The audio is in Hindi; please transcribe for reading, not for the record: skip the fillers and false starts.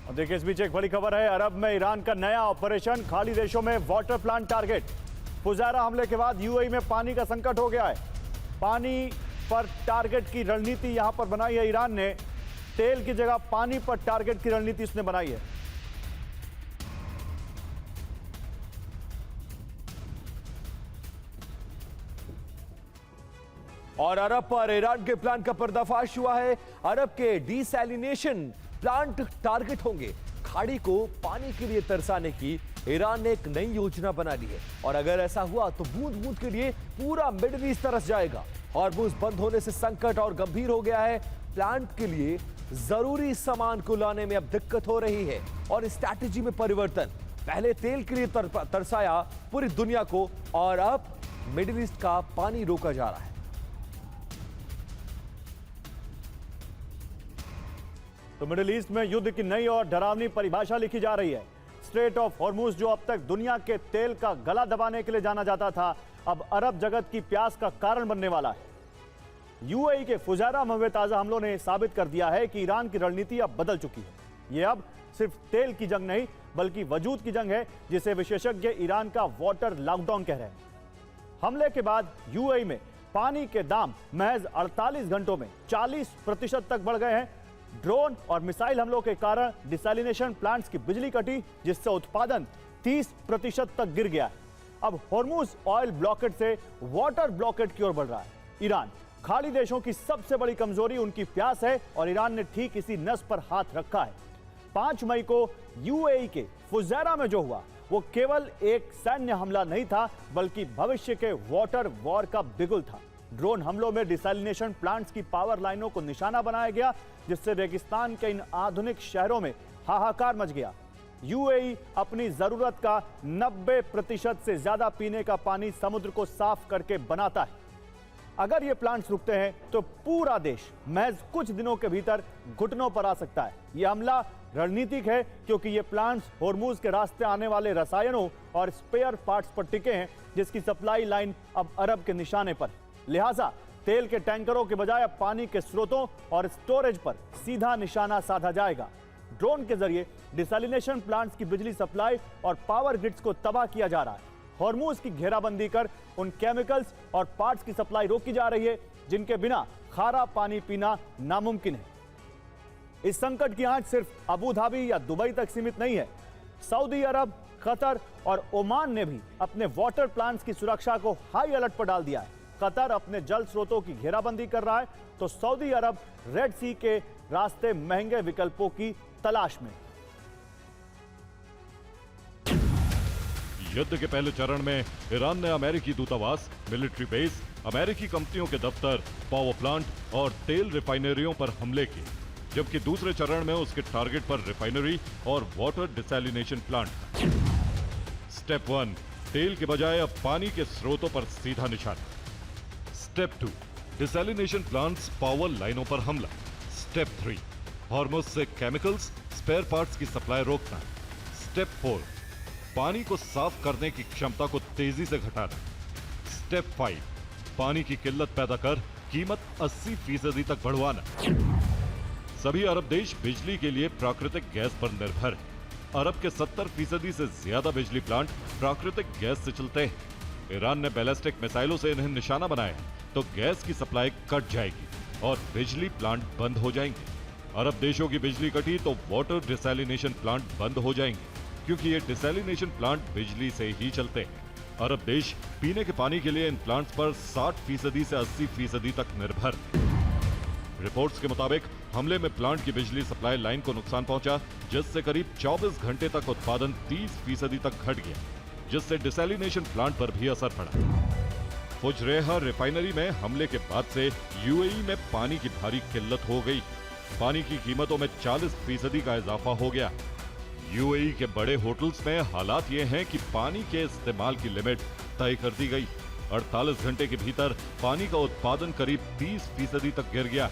और देखिए इस बीच एक बड़ी खबर है, अरब में ईरान का नया ऑपरेशन, खाड़ी देशों में वाटर प्लांट टारगेट। फुजायरा हमले के बाद यूएई में पानी का संकट हो गया है। पानी पर टारगेट की रणनीति यहां पर बनाई है ईरान ने। तेल की जगह पानी पर टारगेट की रणनीति इसने बनाई है। और अरब पर ईरान के प्लान का पर्दाफाश हुआ है। अरब के डिसैलिनेशन प्लांट टारगेट होंगे। खाड़ी को पानी के लिए तरसाने की ईरान ने एक नई योजना बना ली है और अगर ऐसा हुआ तो बूंद बूंद के लिए पूरा मिडिल ईस्ट तरस जाएगा। हॉर्मुज़ बंद होने से संकट और गंभीर हो गया है। प्लांट के लिए जरूरी सामान को लाने में अब दिक्कत हो रही है और स्ट्रैटेजी में परिवर्तन। पहले तेल के लिए तरसाया पूरी दुनिया को और अब मिडिल ईस्ट का पानी रोका जा रहा है। तो मिडिल ईस्ट में युद्ध की नई और डरावनी परिभाषा लिखी जा रही है। स्ट्रेट ऑफ हॉर्मुज़, जो अब तक दुनिया के तेल का गला दबाने के लिए जाना जाता था, अब अरब जगत की प्यास का कारण बनने वाला है। यूएई के फुजायरा में ताजा हमलों ने साबित कर दिया है कि ईरान की रणनीति अब बदल चुकी है। यह अब सिर्फ तेल की जंग नहीं बल्कि वजूद की जंग है, जिसे विशेषज्ञ ईरान का वाटर लॉकडाउन कह रहे हैं। हमले के बाद यूएई में पानी के दाम महज 48 घंटों में 40% तक बढ़ गए हैं। ड्रोन और मिसाइल हमलों के कारण डिसैलिनेशन प्लांट्स की बिजली कटी, जिससे उत्पादन 30% तक गिर गया है। अब हॉर्मुज़ ऑयल ब्लॉकेट से वाटर ब्लॉकेट की ओर बढ़ रहा है। ईरान खाड़ी देशों की सबसे बड़ी कमजोरी उनकी प्यास है और ईरान ने ठीक इसी नस पर हाथ रखा है। 5 मई को यूएई के फुजायरा में जो हुआ वो केवल एक सैन्य हमला नहीं था बल्कि भविष्य के वाटर वॉर का बिगुल था। ड्रोन हमलों में डिसैलिनेशन प्लांट्स की पावर लाइनों को निशाना बनाया गया, जिससे रेगिस्तान के इन आधुनिक शहरों में हाहाकार मच गया। यूएई अपनी जरूरत का 90% से ज्यादा पीने का पानी समुद्र को साफ करके बनाता है। अगर ये प्लांट्स रुकते हैं तो पूरा देश महज कुछ दिनों के भीतर घुटनों पर आ सकता है। यह हमला रणनीतिक है क्योंकि ये प्लांट्स हॉर्मुज़ के रास्ते आने वाले रसायनों और स्पेयर पार्ट्स पर टिके हैं, जिसकी सप्लाई लाइन अब अरब के निशाने पर है। लिहाजा तेल के टैंकरों के बजाय अब पानी के स्रोतों और स्टोरेज पर सीधा निशाना साधा जाएगा। ड्रोन के जरिए डिसैलिनेशन प्लांट्स की बिजली सप्लाई और पावर ग्रिड्स को तबाह किया जा रहा है। हॉर्मुज़ की घेराबंदी कर उन केमिकल्स और पार्ट्स की सप्लाई रोकी जा रही है जिनके बिना खारा पानी पीना नामुमकिन है। इस संकट की आंच सिर्फ अबू धाबी या दुबई तक सीमित नहीं है। सऊदी अरब, कतर और ओमान ने भी अपने वाटर प्लांट्स की सुरक्षा को हाई अलर्ट पर डाल दिया है। कतर अपने जल स्रोतों की घेराबंदी कर रहा है तो सऊदी अरब रेड सी के रास्ते महंगे विकल्पों की तलाश में। युद्ध के पहले चरण में ईरान ने अमेरिकी दूतावास, मिलिट्री बेस, अमेरिकी कंपनियों के दफ्तर, पावर प्लांट और तेल रिफाइनरियों पर हमले किए, जबकि दूसरे चरण में उसके टारगेट पर रिफाइनरी और वाटर डिसैलिनेशन प्लांट था। स्टेप 1, तेल के बजाय अब पानी के स्रोतों पर सीधा निशाना। स्टेप 2, डिसैलिनेशन प्लांट्स, पावर लाइनों पर हमला। स्टेप 3, हॉर्मुज़ से केमिकल्स, स्पेयर पार्ट्स की सप्लाई रोकना। स्टेप 4, पानी को साफ करने की क्षमता को तेजी से घटाना। स्टेप 5, पानी की किल्लत पैदा कर कीमत 80% तक बढ़वाना। सभी अरब देश बिजली के लिए प्राकृतिक गैस पर निर्भर है। अरब के 70% से ज्यादा बिजली प्लांट प्राकृतिक गैस से चलते हैं। ईरान ने बैलिस्टिक मिसाइलों से इन्हें निशाना बनाया है तो गैस की सप्लाई कट जाएगी और बिजली प्लांट बंद हो जाएंगे। अरब देशों की बिजली कटी तो वाटर डिसैलिनेशन प्लांट बंद हो जाएंगे, क्योंकि ये डिसैलिनेशन प्लांट बिजली से ही चलते हैं। अरब देश पीने के पानी के लिए इन प्लांट्स पर 60% से 80% तक निर्भर। रिपोर्ट्स के मुताबिक हमले में प्लांट की बिजली सप्लाई लाइन को नुकसान पहुंचा, जिससे करीब 24 घंटे तक उत्पादन 30% तक घट गया, जिससे डिसैलिनेशन प्लांट पर भी असर पड़ा। फुजरेहा रिफाइनरी में हमले के बाद से यूएई में पानी की भारी किल्लत हो गई। पानी की कीमतों में 40% का इजाफा हो गया। यूएई के बड़े होटल्स में हालात ये हैं कि पानी के इस्तेमाल की लिमिट तय कर दी गई। 48 घंटे के भीतर पानी का उत्पादन करीब 30% तक गिर गया,